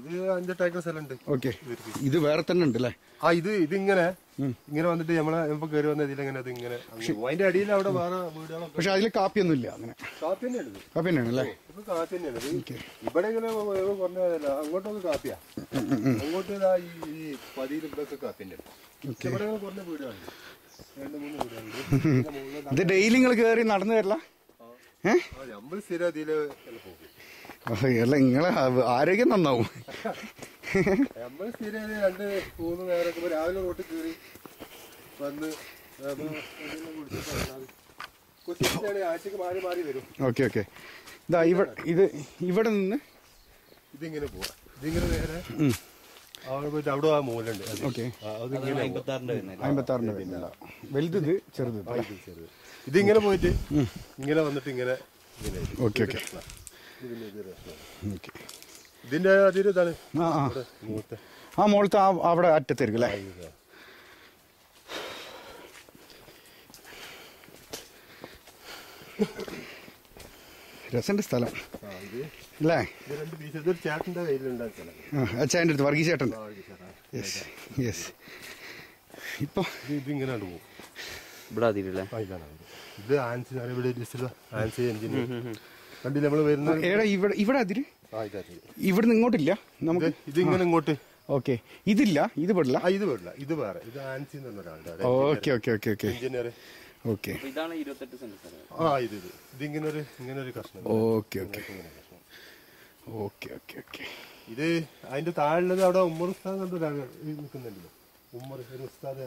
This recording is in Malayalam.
ഇത് 5-8 ഏക്കർ സ്ഥലമുണ്ട്. ഓക്കെ, ഇത് വേറെ തന്നെ ഉണ്ട് അല്ലേ? ഇതിങ്ങനെ വന്നിട്ട് നമ്മളെ ഇപ്പൊ കയറി വന്ന ഇതിലെങ്ങനെ അത് ഇങ്ങനെ അതിന്റെ അടിയിൽ അവിടെ വേറെ വീടുകളൊക്കെ. പക്ഷെ അതിൽ കാപ്പിയൊന്നും ഇല്ല. അങ്ങനെ കാപ്പി തന്നെയാണ്. കാപ്പി തന്നെയാണ് അല്ലേ? കാപ്പി തന്നെയാണ്. ഇവിടെ ഇങ്ങനെ പറഞ്ഞതല്ല, അങ്ങോട്ടൊക്കെ കാപ്പിയാ. അങ്ങോട്ട് ഈ പതിയിൽ ഇവിടെയൊക്കെ കാപ്പി തന്നെയാണ്. ഇവിടെ കുറഞ്ഞ വീടുകളുണ്ട്, 2-3 വീടുകളുണ്ട്. ഇത് ഡെയിലി നിങ്ങൾ കയറി നടന്നു വരില്ല? നമ്മൾ സ്ഥിരം അതില് പോകും. അല്ല, നിങ്ങളെ ആരോഗ്യം നന്നാവും. നമ്മൾ സ്ഥിരം 2-3 നേരമൊക്കെ രാവിലെ റോട്ടിൽ കയറി വന്ന് ആഴ്ചക്ക് മാറി മാറി വരും. Okay okay. ഇതാ ഇവിടെ നിന്ന് ഇതിങ്ങനെ പോവാ. ഇതിങ്ങനെ നേരെ അവിടെ പോയിട്ട് അവിടെ ആ മൂലുണ്ട്. ഓക്കെ, 56 പിന്നെ വലുത്, ചെറുത്. ഇതിങ്ങനെ പോയിട്ട് ഇങ്ങനെ വന്നിട്ട് ഇങ്ങനെ. Okay okay. ഇതിന്റെ അതിര് ഇതാണ്. ആ മുകളത്തെ അവിടെ അറ്റത്തായിരിക്കും അല്ലേ? രസന്റെ സ്ഥലം അല്ലേ? ചേട്ടന്റെ കയ്യിലുണ്ടായ സ്ഥലം. അച്ഛൻ്റെ അടുത്ത് വർഗീസ് ചേട്ടൻ. Yes yes. ഇപ്പൊ ഇതിങ്ങനെ പോകും. ഇവിടെ അതിലല്ലേ? ഇത് ആൻസി ഇവിടെ ആൻസി എഞ്ചിൻ കണ്ടില്ല നമ്മള് വരുന്നത്. ഇവിടെ അതിര് ഇവിടുന്ന് ഇങ്ങോട്ടില്ല നമുക്ക്. ഇതിങ്ങനെ ഇങ്ങോട്ട്. ഓക്കെ, ഇതില്ല, ഇത് പെടില്ല. ഇത് പെടില്ല, ഇത് വേറെ. ഇത് ആൻസി എന്ന് പറഞ്ഞ ഒരാളുടെ. Okay okay okay okay. Engineer. Okay, ഇതാണ് 28 സെന്റ് സ്ഥലം. ഇതിങ്ങനെ ഒരു കഷ്ണം. Okay okay okay okay okay. ഇത് അതിന്റെ താഴെയുള്ളത് അവിടെ ഉമ്മർ ഉസ്താദ് കണ്ടു നിൽക്കുന്നുണ്ടല്ലോ. ഉമ്മർ ഉസ്താദ്